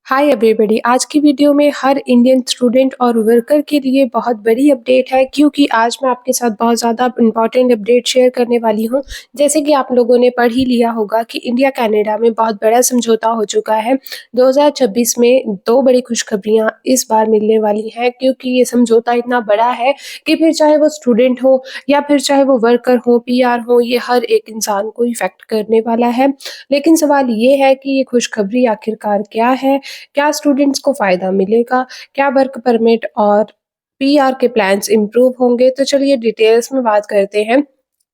Hi everybody. आज की video में हर इंडियन स्टूडेंट और वर्कर के लिए बहुत बड़ी अपडेट है, क्योंकि आज मैं आपके साथ बहुत ज़्यादा इंपॉर्टेंट अपडेट शेयर करने वाली हूं। जैसे कि आप लोगों ने पढ़ ही लिया होगा कि इंडिया कनाडा में बहुत बड़ा समझौता हो चुका है। 2026 में दो बड़ी खुशखबरियां इस बार मिलने वाली हैं, क्योंकि ये समझौता इतना बड़ा है कि फिर चाहे वो स्टूडेंट हो या फिर चाहे वो वर्कर हो, पीआर हो, ये हर एक इंसान को इफेक्ट करने वाला है। लेकिन सवाल ये है कि ये खुशखबरी आखिरकार क्या है, क्या स्टूडेंट्स को फ़ायदा मिलेगा? क्या वर्क परमिट और पीआर के प्लान्स इम्प्रूव होंगे? तो चलिए डिटेल्स में बात करते हैं।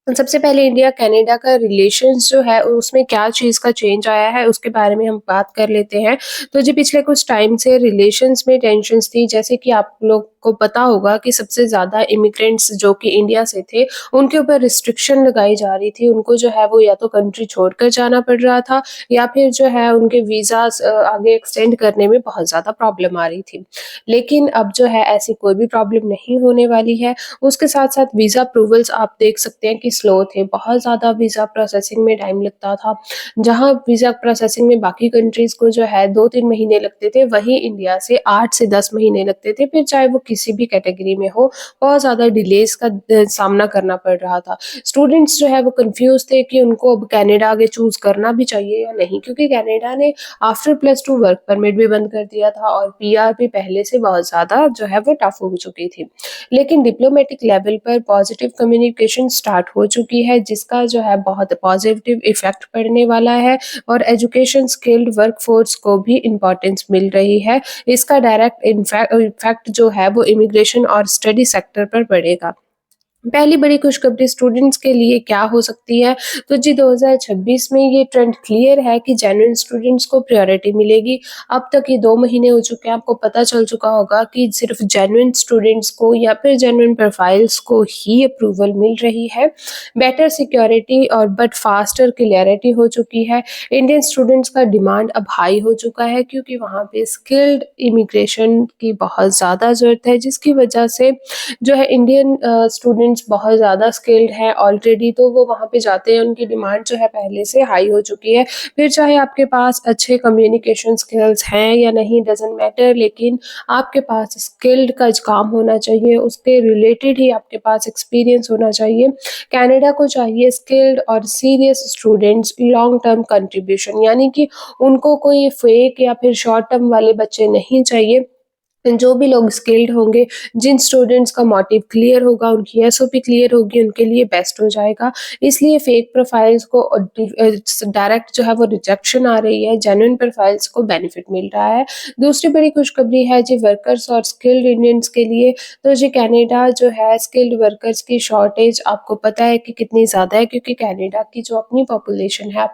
सबसे पहले इंडिया कनाडा का रिलेशंस जो है उसमें क्या चीज़ का चेंज आया है उसके बारे में हम बात कर लेते हैं। तो जी पिछले कुछ टाइम से रिलेशंस में टेंशन्स थी, जैसे कि आप लोग को पता होगा कि सबसे ज़्यादा इमिग्रेंट्स जो कि इंडिया से थे, उनके ऊपर रिस्ट्रिक्शन लगाई जा रही थी। उनको जो है वो या तो कंट्री छोड़कर जाना पड़ रहा था या फिर जो है उनके वीज़ाज़ आगे एक्सटेंड करने में बहुत ज़्यादा प्रॉब्लम आ रही थी। लेकिन अब जो है ऐसी कोई भी प्रॉब्लम नहीं होने वाली है। उसके साथ-साथ वीज़ा अप्रूवल्स आप देख सकते हैं कि स्लो थे, बहुत ज़्यादा वीज़ा प्रोसेसिंग में टाइम लगता था। जहाँ वीज़ा प्रोसेसिंग में बाकी कंट्रीज़ को जो है 2-3 महीने लगते थे, वहीं इंडिया से 8 से 10 महीने लगते थे। फिर चाहे वो किसी भी कैटेगरी में हो, बहुत ज़्यादा डिलेज़ का सामना करना पड़ रहा था। स्टूडेंट्स जो है वो कन्फ्यूज़ थे कि उनको अब कनाडा आगे चूज़ करना भी चाहिए या नहीं, क्योंकि कनाडा ने आफ्टर +2 वर्क परमिट भी बंद कर दिया था और पीआर भी पहले से बहुत ज़्यादा जो है वो टफ हो चुकी थी। लेकिन डिप्लोमेटिक लेवल पर पॉजिटिव कम्युनिकेशन स्टार्ट हो चुकी है, जिसका जो है बहुत पॉजिटिव इफ़ेक्ट पड़ने वाला है और एजुकेशन स्किल्ड वर्कफोर्स को भी इम्पोर्टेंस मिल रही है। इसका डायरेक्ट इफ़ेक्ट जो है वो इमिग्रेशन और स्टडी सेक्टर पर पड़ेगा। पहली बड़ी खुशखबरी स्टूडेंट्स के लिए क्या हो सकती है? तो जी 2026 में ये ट्रेंड क्लियर है कि जेन्युइन स्टूडेंट्स को प्रायोरिटी मिलेगी। अब तक ये 2 महीने हो चुके हैं, आपको पता चल चुका होगा कि सिर्फ जेन्युइन स्टूडेंट्स को या फिर जेन्युइन प्रोफाइल्स को ही अप्रूवल मिल रही है। बेटर सिक्योरिटी और बट फास्टर क्लैरिटी हो चुकी है। इंडियन स्टूडेंट्स का डिमांड अब हाई हो चुका है, क्योंकि वहाँ पे स्किल्ड इमिग्रेशन की बहुत ज़्यादा ज़रूरत है, जिसकी वजह से जो है इंडियन स्टूडेंट्स बहुत ज़्यादा स्किल्ड हैं ऑलरेडी, तो वो वहाँ पे जाते हैं, उनकी डिमांड जो है पहले से हाई हो चुकी है। फिर चाहे आपके पास अच्छे कम्युनिकेशन स्किल्स हैं या नहीं, डज़न्ट मैटर, लेकिन आपके पास स्किल्ड का काम होना चाहिए, उसके रिलेटेड ही आपके पास एक्सपीरियंस होना चाहिए। कनाडा को चाहिए स्किल्ड और serious students, long term contribution, यानी कि उनको कोई फेक या फिर शॉर्ट टर्म वाले बच्चे नहीं चाहिए। जो भी लोग स्किल्ड होंगे, जिन स्टूडेंट्स का मोटिव क्लियर होगा, उनकी एसओपी क्लियर होगी, उनके लिए बेस्ट हो जाएगा। इसलिए फेक प्रोफाइल्स को डायरेक्ट जो है वो रिजेक्शन आ रही है, जेन्युइन प्रोफाइल्स को बेनिफिट मिल रहा है। दूसरी बड़ी खुशखबरी है जी वर्कर्स और स्किल्ड इंडियंस के लिए। तो जी कनाडा जो है स्किल्ड वर्कर्स की शॉर्टेज आपको पता है कि कितनी ज़्यादा है, क्योंकि कनाडा की जो अपनी पॉपुलेशन है,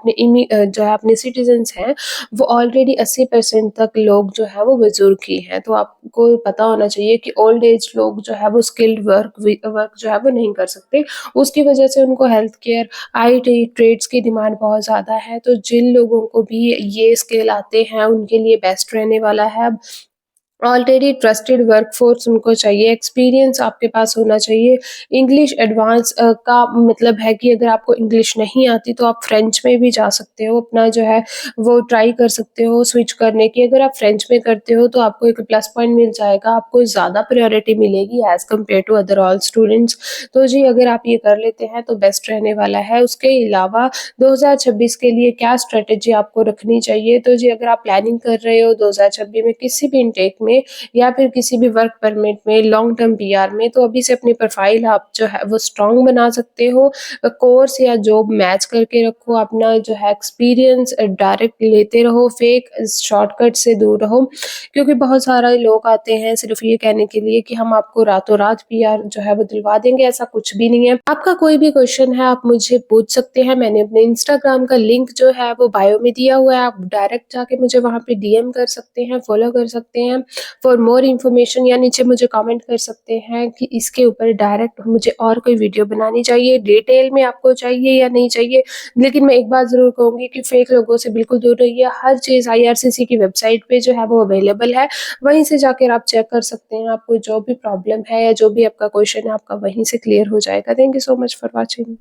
जो है अपने सिटीजन्स हैं, वो ऑलरेडी 80% तक लोग जो है वो बुजुर्ग ही हैं। तो आपको पता होना चाहिए कि ओल्ड एज लोग जो है वो स्किल्ड वर्क जो है वो नहीं कर सकते। उसकी वजह से उनको हेल्थ केयर, आईटी ट्रेड्स की डिमांड बहुत ज़्यादा है। तो जिन लोगों को भी ये स्किल आते हैं, उनके लिए बेस्ट रहने वाला है। अब ऑलरेडी ट्रस्टेड वर्कफोर्स उनको चाहिए, एक्सपीरियंस आपके पास होना चाहिए। इंग्लिश एडवांस का मतलब है कि अगर आपको इंग्लिश नहीं आती तो आप फ्रेंच में भी जा सकते हो, अपना जो है वो ट्राई कर सकते हो स्विच करने की। अगर आप फ्रेंच में करते हो तो आपको एक प्लस पॉइंट मिल जाएगा, आपको ज़्यादा प्रायोरिटी मिलेगी as compare to other all students. तो जी अगर आप ये कर लेते हैं तो बेस्ट रहने वाला है। उसके अलावा 2026 के लिए क्या स्ट्रैटेजी आपको रखनी चाहिए? तो जी अगर आप प्लानिंग कर रहे हो 2026 में किसी भी इनटेक में या फिर किसी भी वर्क परमिट में, लॉन्ग टर्म पीआर में, तो अभी से अपनी प्रोफाइल आप जो है वो स्ट्रॉन्ग बना सकते हो। कोर्स या जॉब मैच करके रखो, अपना जो है एक्सपीरियंस डायरेक्ट लेते रहो, फेक शॉर्टकट से दूर रहो, क्योंकि बहुत सारे लोग आते हैं सिर्फ ये कहने के लिए कि हम आपको रातों रात पीआर जो है वो दिलवा देंगे। ऐसा कुछ भी नहीं है। आपका कोई भी क्वेश्चन है आप मुझे पूछ सकते हैं। मैंने अपने इंस्टाग्राम का लिंक जो है वो बायो में दिया हुआ है, आप डायरेक्ट जाके मुझे वहाँ पे डीएम कर सकते हैं, फॉलो कर सकते हैं। फॉर मोर इन्फॉर्मेशन या नीचे मुझे कमेंट कर सकते हैं कि इसके ऊपर डायरेक्ट मुझे और कोई वीडियो बनानी चाहिए, डिटेल में आपको चाहिए या नहीं चाहिए। लेकिन मैं एक बात ज़रूर कहूँगी कि फेक लोगों से बिल्कुल दूर रहिए। हर चीज़ आईआरसीसी की वेबसाइट पे जो है वो अवेलेबल है, वहीं से जाकर आप चेक कर सकते हैं। आपको जो भी प्रॉब्लम है या जो भी आपका क्वेश्चन है, आपका वहीं से क्लियर हो जाएगा। Thank you so much for watching.